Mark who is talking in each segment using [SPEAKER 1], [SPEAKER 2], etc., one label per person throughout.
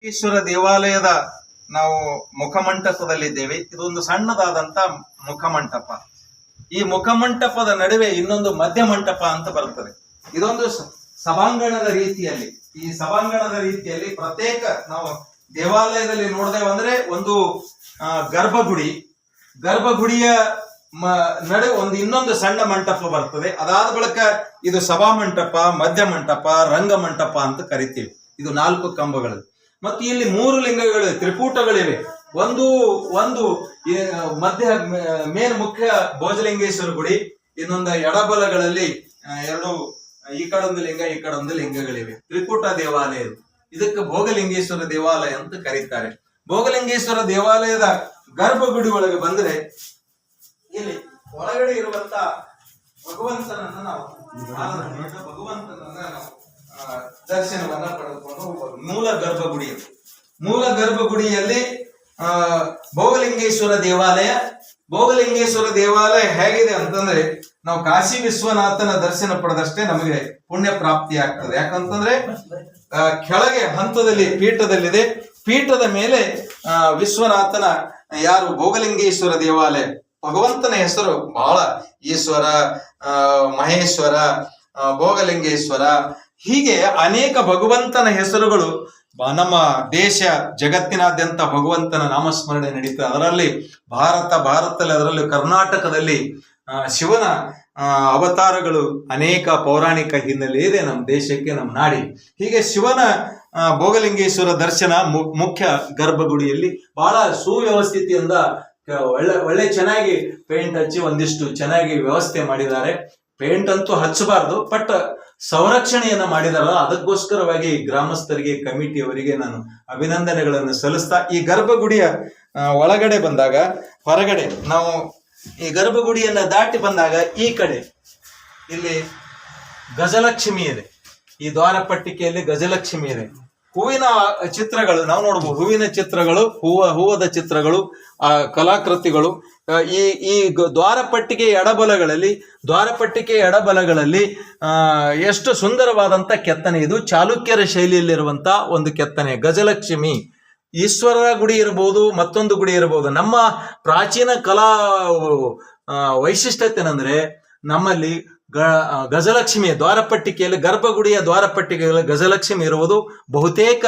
[SPEAKER 1] ಈಶ್ವರ ದೇವಾಲಯದ ನಾವು ಮುಖಮಂಟಪದಲ್ಲಿದ್ದೇವೆ. ಇದೊಂದು ಸಣ್ಣದಾದಂತ ಮುಖಮಂಟಪ. ಈ ಮುಖಮಂಟಪದ ನಡುವೆ ಇನ್ನೊಂದು ಮಧ್ಯ ಮಂಟಪ ಅಂತ ಬರುತ್ತದೆ. ಇದೊಂದು ಸಭಾಂಗಣದ ರೀತಿಯಲ್ಲಿ, ಈ ಸಭಾಂಗಣದ ರೀತಿಯಲ್ಲಿ ಪ್ರತ್ಯೇಕ ನಾವು ದೇವಾಲಯದಲ್ಲಿ ನೋಡ್ದೇವೆ ಅಂದ್ರೆ ಒಂದು ಗರ್ಭಗುಡಿಯ ನಡುವೆ ಒಂದು ಇನ್ನೊಂದು ಸಣ್ಣ ಮಂಟಪ ಬರ್ತದೆ. ಅದಾದ ಬಳಿಕ ಇದು ಸಭಾ ಮಂಟಪ, ಮಧ್ಯ ಮಂಟಪ, ರಂಗ ಮಂಟಪ ಅಂತ ಕರಿತೀವಿ. ಇದು 4 ಕಂಬಗಳು. ಮತ್ತು ಇಲ್ಲಿ 3 ಲಿಂಗಗಳು, ತ್ರಿಕೂಟಗಳಿವೆ. ಒಂದು ಮಧ್ಯ ಮೇನ್ ಮುಖ್ಯ ಭೋಜಲಿಂಗೇಶ್ವರ ಗುಡಿ, ಇನ್ನೊಂದು ಎಡಬಲಗಳಲ್ಲಿ 2 ಈ ಕಡೊಂದು ಲಿಂಗ, ಈ ಕಡೊಂದು ಲಿಂಗಗಳಿವೆ. ತ್ರಿಕೂಟ ದೇವಾಲಯ. ಇದಕ್ಕೆ ಭೋಗಲಿಂಗೇಶ್ವರ ದೇವಾಲಯ ಅಂತ ಕರೀತಾರೆ. ಭೋಗಲಿಂಗೇಶ್ವರ ದೇವಾಲಯದ ಗರ್ಭಗುಡಿ ಒಳಗೆ ಬಂದ್ರೆ ಇಲ್ಲಿ ಒಳಗಡೆ ಇರುವಂತ ಭಗವಂತನನ್ನ ನಾವು ದರ್ಶನವನ್ನ ಪಡೆದುಕೊಂಡು ಹೋಗ್ಬೋದು. ಮೂಲ ಗರ್ಭಗುಡಿಯಲ್ಲಿ ಭೋಗಲಿಂಗೇಶ್ವರ ದೇವಾಲಯ ಹೇಗಿದೆ ಅಂತಂದ್ರೆ, ನಾವು ಕಾಶಿ ವಿಶ್ವನಾಥನ ದರ್ಶನ ಪಡೆದಷ್ಟೇ ನಮಗೆ ಪುಣ್ಯ ಪ್ರಾಪ್ತಿ ಆಗ್ತದೆ. ಯಾಕಂತಂದ್ರೆ ಕೆಳಗೆ ಹಂತದಲ್ಲಿ ಪೀಠದಲ್ಲಿದೆ, ಪೀಠದ ಮೇಲೆ ವಿಶ್ವನಾಥನ ಯಾರು ಭೋಗಲಿಂಗೇಶ್ವರ ದೇವಾಲಯ, ಭಗವಂತನ ಹೆಸರು ಬಹಳ, ಈಶ್ವರ, ಮಹೇಶ್ವರ, ಭೋಗಲಿಂಗೇಶ್ವರ, ಹೀಗೆ ಅನೇಕ ಭಗವಂತನ ಹೆಸರುಗಳು ನಮ್ಮ ದೇಶ ಜಗತ್ತಿನಾದ್ಯಂತ ಭಗವಂತನ ನಾಮಸ್ಮರಣೆ ನಡೀತದೆ. ಅದರಲ್ಲಿ ಭಾರತದಲ್ಲಿ, ಅದರಲ್ಲಿ ಕರ್ನಾಟಕದಲ್ಲಿ ಶಿವನ ಅವತಾರಗಳು ಅನೇಕ ಪೌರಾಣಿಕ ಹಿನ್ನೆಲೆ ಇದೆ ನಮ್ಮ ದೇಶಕ್ಕೆ, ನಮ್ಮ ನಾಡಿ. ಹೀಗೆ ಶಿವನ ಭೋಗಲಿಂಗೇಶ್ವರ ದರ್ಶನ ಮುಖ್ಯ ಗರ್ಭಗುಡಿಯಲ್ಲಿ ಬಹಳ ಸುವ್ಯವಸ್ಥಿತಿಯಿಂದ ಒಳ್ಳೆ ಚೆನ್ನಾಗಿ ಪೇಂಟ್ ಹಚ್ಚಿ ಒಂದಿಷ್ಟು ಚೆನ್ನಾಗಿ ವ್ಯವಸ್ಥೆ ಮಾಡಿದ್ದಾರೆ. ಪೇಂಟ್ ಅಂತೂ ಹಚ್ಚಬಾರ್ದು, ಬಟ್ ಸಂರಕ್ಷಣೆಯನ್ನ ಮಾಡಿದಾರ. ಅದಕ್ಕೋಸ್ಕರವಾಗಿ ಗ್ರಾಮಸ್ಥರಿಗೆ, ಕಮಿಟಿಯವರಿಗೆ ನಾನು ಅಭಿನಂದನೆಗಳನ್ನು ಸಲ್ಲಿಸ್ತಾ, ಈ ಗರ್ಭಗುಡಿಯ ಒಳಗಡೆ ಬಂದಾಗ, ಹೊರಗಡೆ ನಾವು ಈ ಗರ್ಭಗುಡಿಯನ್ನ ದಾಟಿ ಬಂದಾಗ ಈ ಕಡೆ ಇಲ್ಲಿ ಗಜಲಕ್ಷ್ಮಿ ಇದೆ. ಈ ದ್ವಾರ ಪಟ್ಟಿಕೆಯಲ್ಲಿ ಗಜಲಕ್ಷ್ಮಿ ಇದೆ. ಹೂವಿನ ಚಿತ್ರಗಳು ನಾವು ನೋಡಬಹುದು. ಹೂವಿನ ಚಿತ್ರಗಳು, ಹೂವದ ಚಿತ್ರಗಳು, ಕಲಾಕೃತಿಗಳು. ಈ ದ್ವಾರಪಟ್ಟಿಕೆ ಎಡಬಲಗಳಲ್ಲಿ ಎಷ್ಟು ಸುಂದರವಾದಂತ ಕೆತ್ತನೆ. ಇದು ಚಾಲುಕ್ಯರ ಶೈಲಿಯಲ್ಲಿರುವಂತ ಒಂದು ಕೆತ್ತನೆ. ಗಜಲಕ್ಷ್ಮಿ ಈಶ್ವರ ಗುಡಿ ಇರಬಹುದು, ಮತ್ತೊಂದು ಗುಡಿ ಇರಬಹುದು. ನಮ್ಮ ಪ್ರಾಚೀನ ಕಲಾ ವೈಶಿಷ್ಟ್ಯತೆ ಏನಂದ್ರೆ, ನಮ್ಮಲ್ಲಿ ಗಜಲಕ್ಷ್ಮಿ ದ್ವಾರಪಟ್ಟಿಕೆಯಲ್ಲಿ, ಗರ್ಭಗುಡಿಯ ದ್ವಾರಪಟ್ಟಿಕೆಯಲ್ಲಿ ಗಜಲಕ್ಷ್ಮಿ ಇರುವುದು ಬಹುತೇಕ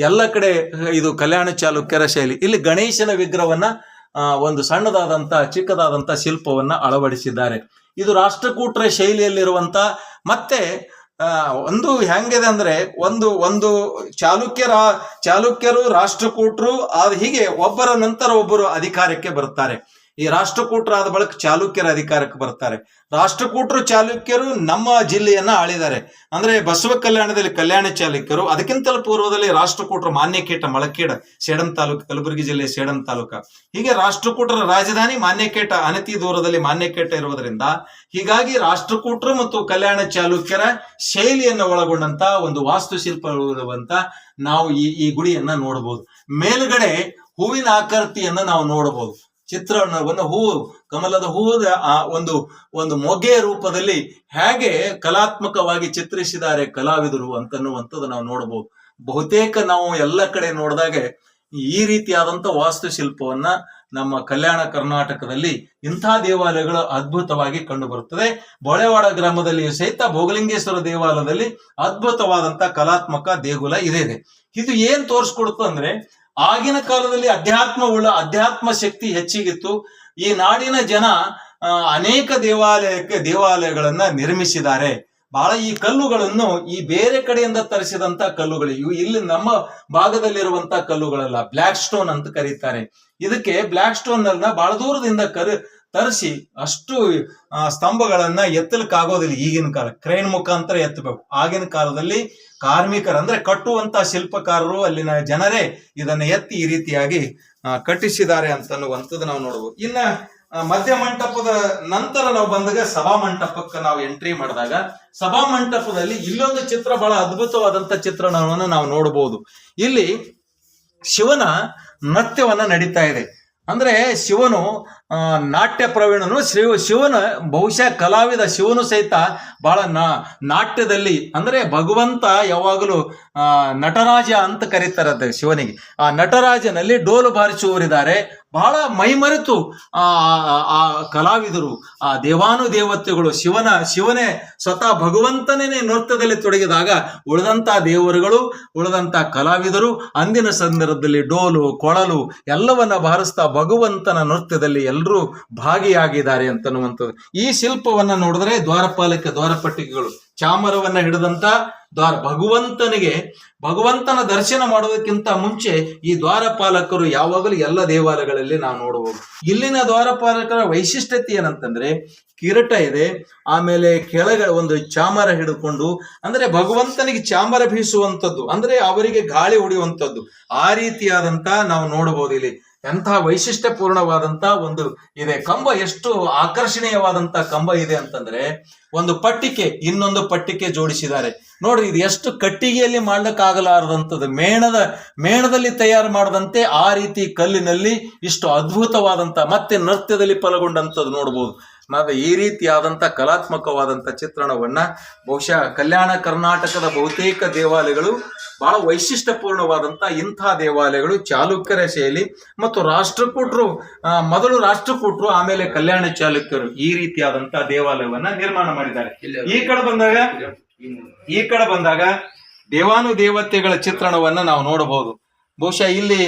[SPEAKER 1] ಎಲ್ಲ ಕಡೆ. ಇದು ಕಲ್ಯಾಣ ಚಾಲುಕ್ಯರ ಶೈಲಿ. ಇಲ್ಲಿ ಗಣೇಶನ ವಿಗ್ರಹವನ್ನ ಒಂದು ಚಿಕ್ಕದಾದಂತ ಶಿಲ್ಪವನ್ನ ಅಳವಡಿಸಿದ್ದಾರೆ. ಇದು ರಾಷ್ಟ್ರಕೂಟರ ಶೈಲಿಯಲ್ಲಿರುವಂತ, ಮತ್ತೆ ಒಂದು ಹೆಂಗಿದೆ ಅಂದ್ರೆ, ಒಂದು ಚಾಲುಕ್ಯರು, ರಾಷ್ಟ್ರಕೂಟರು, ಹೀಗೆ ಒಬ್ಬರ ನಂತರ ಒಬ್ಬರು ಅಧಿಕಾರಕ್ಕೆ ಬರುತ್ತಾರೆ. ಈ ರಾಷ್ಟ್ರಕೂಟರಾದ ಬಳಿಕ ಚಾಲುಕ್ಯರ ಅಧಿಕಾರಕ್ಕೆ ಬರ್ತಾರೆ. ರಾಷ್ಟ್ರಕೂಟರು, ಚಾಲುಕ್ಯರು ನಮ್ಮ ಜಿಲ್ಲೆಯನ್ನ ಆಳಿದ್ದಾರೆ. ಅಂದ್ರೆ ಬಸವ ಕಲ್ಯಾಣದಲ್ಲಿ ಕಲ್ಯಾಣ ಚಾಲುಕ್ಯರು, ಅದಕ್ಕಿಂತಲೂ ಪೂರ್ವದಲ್ಲಿ ರಾಷ್ಟ್ರಕೂಟರು ಮಾನ್ಯಕೇಟ, ಮಳಕೇಡ, ಸೇಡಂ ತಾಲೂಕು, ಕಲಬುರಗಿ ಜಿಲ್ಲೆಯ ಸೇಡಂ ತಾಲೂಕ. ಹೀಗೆ ರಾಷ್ಟ್ರಕೂಟರ ರಾಜಧಾನಿ ಮಾನ್ಯಕೇಟ, ಅನತಿ ದೂರದಲ್ಲಿ ಮಾನ್ಯಕೇಟ ಇರುವುದರಿಂದ, ಹೀಗಾಗಿ ರಾಷ್ಟ್ರಕೂಟರು ಮತ್ತು ಕಲ್ಯಾಣ ಚಾಲುಕ್ಯರ ಶೈಲಿಯನ್ನು ಒಳಗೊಂಡಂತ ಒಂದು ವಾಸ್ತುಶಿಲ್ಪ ಇರುವಂತ ನಾವು ಈ ಗುಡಿಯನ್ನ ನೋಡಬಹುದು. ಮೇಲುಗಡೆ ಹೂವಿನ ಆಕೃತಿಯನ್ನ ನಾವು ನೋಡಬಹುದು. ಚಿತ್ರಣವನ್ನು ಕಮಲದ ಹೂವದ ಒಂದು ಮೊಗೆಯ ರೂಪದಲ್ಲಿ ಹೇಗೆ ಕಲಾತ್ಮಕವಾಗಿ ಚಿತ್ರಿಸಿದ್ದಾರೆ ಕಲಾವಿದರು ಅಂತನ್ನುವಂಥದ್ದು ನಾವು ನೋಡಬಹುದು. ಬಹುತೇಕ ನಾವು ಎಲ್ಲ ಕಡೆ ನೋಡಿದಾಗ ಈ ರೀತಿಯಾದಂಥ ವಾಸ್ತುಶಿಲ್ಪವನ್ನ ನಮ್ಮ ಕಲ್ಯಾಣ ಕರ್ನಾಟಕದಲ್ಲಿ ಇಂಥ ದೇವಾಲಯಗಳು ಅದ್ಭುತವಾಗಿ ಕಂಡು ಬರುತ್ತದೆ. ಬೊಳೆವಾಡ ಗ್ರಾಮದಲ್ಲಿ ಸಹಿತ ಭೋಗಲಿಂಗೇಶ್ವರ ದೇವಾಲಯದಲ್ಲಿ ಅದ್ಭುತವಾದಂತ ಕಲಾತ್ಮಕ ದೇಗುಲ ಇದೆ. ಇದು ಏನ್ ತೋರಿಸ್ಕೊಡುತ್ತೆ ಅಂದ್ರೆ, ಆಗಿನ ಕಾಲದಲ್ಲಿ ಅಧ್ಯಾತ್ಮ ಶಕ್ತಿ ಹೆಚ್ಚಿಗಿತ್ತು. ಈ ನಾಡಿನ ಜನ ಅನೇಕ ದೇವಾಲಯಗಳನ್ನ ನಿರ್ಮಿಸಿದ್ದಾರೆ. ಬಹಳ ಈ ಕಲ್ಲುಗಳನ್ನು ಈ ಬೇರೆ ಕಡೆಯಿಂದ ತರಿಸಿದಂತ ಕಲ್ಲುಗಳು ಇವು. ಇಲ್ಲಿ ನಮ್ಮ ಭಾಗದಲ್ಲಿರುವಂತ ಕಲ್ಲುಗಳಲ್ಲ, ಬ್ಲ್ಯಾಕ್ ಸ್ಟೋನ್ ಅಂತ ಕರೀತಾರೆ. ಇದಕ್ಕೆ ಬ್ಲ್ಯಾಕ್ ಸ್ಟೋನ್ ಅನ್ನ ಬಹಳ ದೂರದಿಂದ ತರಿಸಿ ಅಷ್ಟು ಸ್ತಂಭಗಳನ್ನ ಎತ್ತಲಿಕ್ಕಾಗೋದಿಲ್ಲ. ಈಗಿನ ಕಾಲ ಕ್ರೇನ್ ಮುಖಾಂತರ ಎತ್ತಬೇಕು. ಆಗಿನ ಕಾಲದಲ್ಲಿ ಕಾರ್ಮಿಕರು ಅಂದ್ರೆ ಕಟ್ಟುವಂತ ಶಿಲ್ಪಕಾರರು, ಅಲ್ಲಿನ ಜನರೇ ಇದನ್ನ ಎತ್ತಿ ಈ ರೀತಿಯಾಗಿ ಕಟ್ಟಿಸಿದ್ದಾರೆ ಅಂತನ್ನುವಂಥದ್ದು ನಾವು ನೋಡಬಹುದು. ಇನ್ನ ಮಧ್ಯ ಮಂಟಪದ ನಂತರ ನಾವು ಬಂದಾಗ ಸಭಾ ಮಂಟಪಕ್ಕೆ ನಾವು ಎಂಟ್ರಿ ಮಾಡಿದಾಗ, ಸಭಾ ಮಂಟಪದಲ್ಲಿ ಇಲ್ಲೊಂದು ಚಿತ್ರ, ಬಹಳ ಅದ್ಭುತವಾದಂತ ಚಿತ್ರಣವನ್ನು ನಾವು ನೋಡಬಹುದು. ಇಲ್ಲಿ ಶಿವನ ನೃತ್ಯವನ್ನ ನಡೀತಾ ಇದೆ. ಅಂದ್ರೆ ಶಿವನು ನಾಟ್ಯ ಪ್ರವೀಣನು. ಶಿವನ ಬಹುಶಃ ಕಲಾವಿದ ಶಿವನು ಸಹಿತ ಬಹಳ ನಾಟ್ಯದಲ್ಲಿ, ಅಂದ್ರೆ ಭಗವಂತ ಯಾವಾಗಲೂ ನಟರಾಜ ಅಂತ ಕರೀತಾರೆ ಶಿವನಿಗೆ. ಆ ನಟರಾಜನಲ್ಲಿ ಡೋಲು ಬಾರಿಸುವವರಿದ್ದಾರೆ. ಬಹಳ ಮೈಮರೆತು ಆ ಕಲಾವಿದರು, ಆ ದೇವಾನುದೇವತೆಗಳು, ಶಿವನೇ ಸ್ವತಃ ಭಗವಂತನೇ ನೃತ್ಯದಲ್ಲಿ ತೊಡಗಿದಾಗ ಉಳಿದಂತ ದೇವರುಗಳು, ಉಳಿದಂತ ಕಲಾವಿದರು ಅಂದಿನ ಸಂದರ್ಭದಲ್ಲಿ ಡೋಲು ಕೊಳಲು ಎಲ್ಲವನ್ನ ಬಾರಿಸ್ತಾ ಭಗವಂತನ ನೃತ್ಯದಲ್ಲಿ ಎಲ್ಲರೂ ಭಾಗಿಯಾಗಿದ್ದಾರೆ ಅಂತನ್ನುವಂಥದ್ದು. ಈ ಶಿಲ್ಪವನ್ನ ನೋಡಿದ್ರೆ ದ್ವಾರಪಟ್ಟಿಕೆಗಳು ಚಾಮರವನ್ನ ಹಿಡಿದಂತ ಭಗವಂತನ ದರ್ಶನ ಮಾಡೋದಕ್ಕಿಂತ ಮುಂಚೆ ಈ ದ್ವಾರಪಾಲಕರು ಯಾವಾಗಲೂ ಎಲ್ಲ ದೇವಾಲಯಗಳಲ್ಲಿ ನಾವು ನೋಡಬಹುದು. ಇಲ್ಲಿನ ದ್ವಾರಪಾಲಕರ ವೈಶಿಷ್ಟ್ಯತೆ ಏನಂತಂದ್ರೆ ಕಿರೀಟ ಇದೆ, ಆಮೇಲೆ ಕೆಳಗೆ ಒಂದು ಚಾಮರ ಹಿಡ್ಕೊಂಡು, ಅಂದ್ರೆ ಭಗವಂತನಿಗೆ ಚಾಮರ ಬೀಸುವಂಥದ್ದು, ಅಂದ್ರೆ ಅವರಿಗೆ ಗಾಳಿ ಹೊಡೆಯುವಂಥದ್ದು, ಆ ರೀತಿಯಾದಂತ ನಾವು ನೋಡಬಹುದು. ಇಲ್ಲಿ ಎಂತಹ ವೈಶಿಷ್ಟ್ಯಪೂರ್ಣವಾದಂತ ಒಂದು ಇದೆ ಕಂಬ. ಎಷ್ಟು ಆಕರ್ಷಣೀಯವಾದಂತ ಕಂಬ ಇದೆ ಅಂತಂದ್ರೆ ಒಂದು ಪಟ್ಟಿಕೆ ಇನ್ನೊಂದು ಪಟ್ಟಿಕೆ ಜೋಡಿಸಿದ್ದಾರೆ ನೋಡ್ರಿ. ಇದು ಎಷ್ಟು ಕಟ್ಟಿಗೆಯಲ್ಲಿ ಮಾಡ್ಲಿಕ್ಕಾಗಲಾರದಂಥದ್ದು, ಮೇಣದಲ್ಲಿ ತಯಾರು ಮಾಡದಂತೆ ಆ ರೀತಿ ಕಲ್ಲಿನಲ್ಲಿ ಇಷ್ಟು ಅದ್ಭುತವಾದಂತ ಮತ್ತೆ ನೃತ್ಯದಲ್ಲಿ ಫಲಗೊಂಡಂಥದ್ದು ನೋಡ್ಬೋದು. ಈ ರೀತಿಯಾದಂಥ ಕಲಾತ್ಮಕವಾದಂಥ ಚಿತ್ರಣವನ್ನ ಬಹುಶಃ ಕಲ್ಯಾಣ ಕರ್ನಾಟಕದ ಬಹುತೇಕ ದೇವಾಲಯಗಳು ಬಹಳ ವೈಶಿಷ್ಟ್ಯಪೂರ್ಣವಾದಂಥ ಇಂಥ ದೇವಾಲಯಗಳು ಚಾಲುಕ್ಯರ ಶೈಲಿ ಮತ್ತು ಮೊದಲು ರಾಷ್ಟ್ರಕೂಟರು ಆಮೇಲೆ ಕಲ್ಯಾಣ ಚಾಲುಕ್ಯರು ಈ ರೀತಿಯಾದಂಥ ದೇವಾಲಯವನ್ನ ನಿರ್ಮಾಣ ಮಾಡಿದ್ದಾರೆ. ಈ ಕಡೆ ಬಂದಾಗ ದೇವಾನುದೇವತೆಗಳ ಚಿತ್ರಣವನ್ನ ನಾವು ನೋಡಬಹುದು. ಬಹುಶಃ ಇಲ್ಲಿ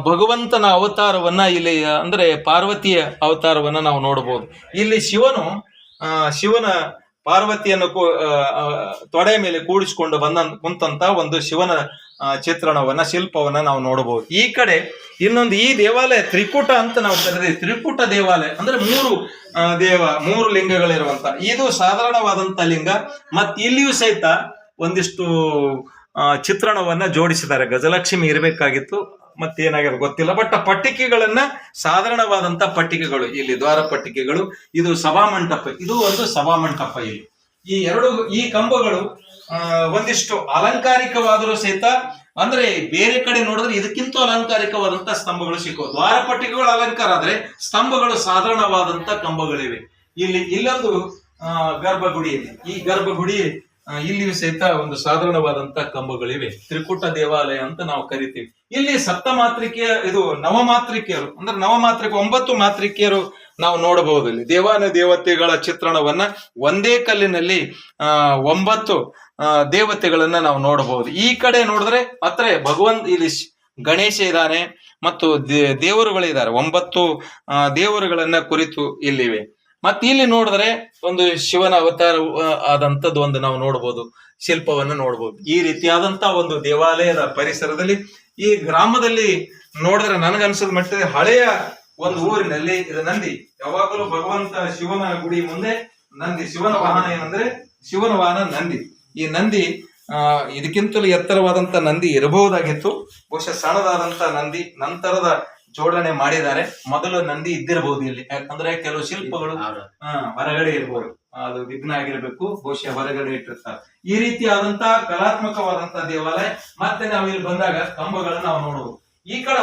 [SPEAKER 1] ಭಗವಂತನ ಅವತಾರವನ್ನ ಇಲ್ಲಿ ಅಂದ್ರೆ ಪಾರ್ವತಿಯ ಅವತಾರವನ್ನ ನಾವು ನೋಡಬಹುದು. ಇಲ್ಲಿ ಶಿವನ ಪಾರ್ವತಿಯನ್ನು ತೊಡೆ ಮೇಲೆ ಕೂಡಿಸಿಕೊಂಡು ಕುಂತಂತ ಒಂದು ಶಿವನ ಶಿಲ್ಪವನ್ನ ನಾವು ನೋಡಬಹುದು. ಈ ಕಡೆ ಇನ್ನೊಂದು ಈ ದೇವಾಲಯ ತ್ರಿಕೂಟ ಅಂತ ನಾವು ಕರೆದಿದ್ದೀವಿ. ತ್ರಿಕೂಟ ದೇವಾಲಯ ಅಂದ್ರೆ ಮೂರು ಲಿಂಗಗಳಿರುವಂತ ಇದು ಸಾಧಾರಣವಾದಂತ ಲಿಂಗ. ಮತ್ ಇಲ್ಲಿಯೂ ಸಹಿತ ಒಂದಿಷ್ಟು ಚಿತ್ರಣವನ್ನ ಜೋಡಿಸಿದ್ದಾರೆ. ಗಜಲಕ್ಷ್ಮಿ ಇರಬೇಕಾಗಿತ್ತು, ಮತ್ತೇನಾಗಿದೆ ಗೊತ್ತಿಲ್ಲ. ಬಟ್ ಪಟ್ಟಿಕೆಗಳನ್ನ ಸಾಧಾರಣವಾದಂತ ಪಟ್ಟಿಕೆಗಳು ಇಲ್ಲಿ ದ್ವಾರ ಪಟ್ಟಿಕೆಗಳು. ಇದು ಸಭಾಮಂಟಪ, ಇದು ಒಂದು ಸಭಾಮಂಟಪ. ಈ ಕಂಬಗಳು ಒಂದಿಷ್ಟು ಅಲಂಕಾರಿಕವಾದರೂ ಸಹಿತ, ಅಂದ್ರೆ ಬೇರೆ ಕಡೆ ನೋಡಿದ್ರೆ ಇದಕ್ಕಿಂತ ಅಲಂಕಾರಿಕವಾದಂತ ಸ್ತಂಭಗಳು ಸಿಕ್ಕವು. ದ್ವಾರ ಪಟ್ಟಿಕೆಗಳು ಅಲಂಕಾರ ಆದ್ರೆ ಸ್ತಂಭಗಳು ಸಾಧಾರಣವಾದಂತ ಕಂಬಗಳಿವೆ. ಇಲ್ಲೊಂದು ಗರ್ಭಗುಡಿ ಇದೆ. ಈ ಗರ್ಭಗುಡಿ ಇಲ್ಲಿಯೂ ಸಹಿತ ಒಂದು ಸಾಧಾರಣವಾದಂತ ಕಂಬಗಳಿವೆ. ತ್ರಿಕೂಟ ದೇವಾಲಯ ಅಂತ ನಾವು ಕರಿತೀವಿ. ಇಲ್ಲಿ ನವಮಾತ್ರಿಕೆಯರು ಅಂದ್ರೆ 9 ಮಾತ್ರಿಕೆಯರು ನಾವು ನೋಡಬಹುದು. ಇಲ್ಲಿ ದೇವಾನುದೇವತೆಗಳ ಚಿತ್ರಣವನ್ನ ಒಂದೇ ಕಲ್ಲಿನಲ್ಲಿ 9 ದೇವತೆಗಳನ್ನ ನಾವು ನೋಡಬಹುದು. ಈ ಕಡೆ ನೋಡಿದ್ರೆ ಹತ್ರ ಇಲ್ಲಿ ಗಣೇಶ ಇದ್ದಾನೆ ಮತ್ತು ದೇವರುಗಳಿದ್ದಾರೆ. 9 ದೇವರುಗಳನ್ನ ಕುರಿತು ಇಲ್ಲಿವೆ. ಮತ್ತೆ ಇಲ್ಲಿ ನೋಡಿದ್ರೆ ಒಂದು ಶಿವನ ಅವತಾರ ಆದಂತದ್ದು ಒಂದು ನಾವು ನೋಡಬಹುದು, ಶಿಲ್ಪವನ್ನು ನೋಡಬಹುದು. ಈ ರೀತಿಯಾದಂತ ಒಂದು ದೇವಾಲಯದ ಪರಿಸರದಲ್ಲಿ ಈ ಗ್ರಾಮದಲ್ಲಿ ನೋಡಿದ್ರೆ ನನಗನ್ಸದ ಮಟ್ಟಿಗೆ ಹಳೆಯ ಒಂದು ಊರಿನಲ್ಲಿ ಇದು ನಂದಿ. ಯಾವಾಗಲೂ ಭಗವಂತ ಶಿವನ ಗುಡಿ ಮುಂದೆ ನಂದಿ, ಶಿವನ ವಾಹನ ಏನಂದ್ರೆ ಶಿವನ ವಾಹನ ನಂದಿ. ಈ ನಂದಿ ಇದಕ್ಕಿಂತಲೂ ಎತ್ತರವಾದಂತ ನಂದಿ ಇರಬಹುದಾಗಿತ್ತು. ಬಹುಶಃ ಸಣ್ಣದಾದಂತ ನಂದಿ ನಂತರದ ಜೋಡಣೆ ಮಾಡಿದ್ದಾರೆ. ಮೊದಲು ನಂದಿ ಇದ್ದಿರಬಹುದು ಇಲ್ಲಿ, ಯಾಕಂದ್ರೆ ಕೆಲವು ಶಿಲ್ಪಗಳು ಹೊರಗಡೆ ಇರ್ಬೋದು, ಅದು ವಿಘ್ನ ಆಗಿರ್ಬೇಕು, ಬಹುಶಃ ಹೊರಗಡೆ ಇಟ್ಟಿರ್ತಾರೆ. ಈ ರೀತಿಯಾದಂತಹ ಕಲಾತ್ಮಕವಾದಂತಹ ದೇವಾಲಯ. ಮತ್ತೆ ನಾವು ಇಲ್ಲಿ ಬಂದಾಗ ಕಂಬಗಳನ್ನ ನಾವು ನೋಡಬಹುದು. ಈ ಕಡೆ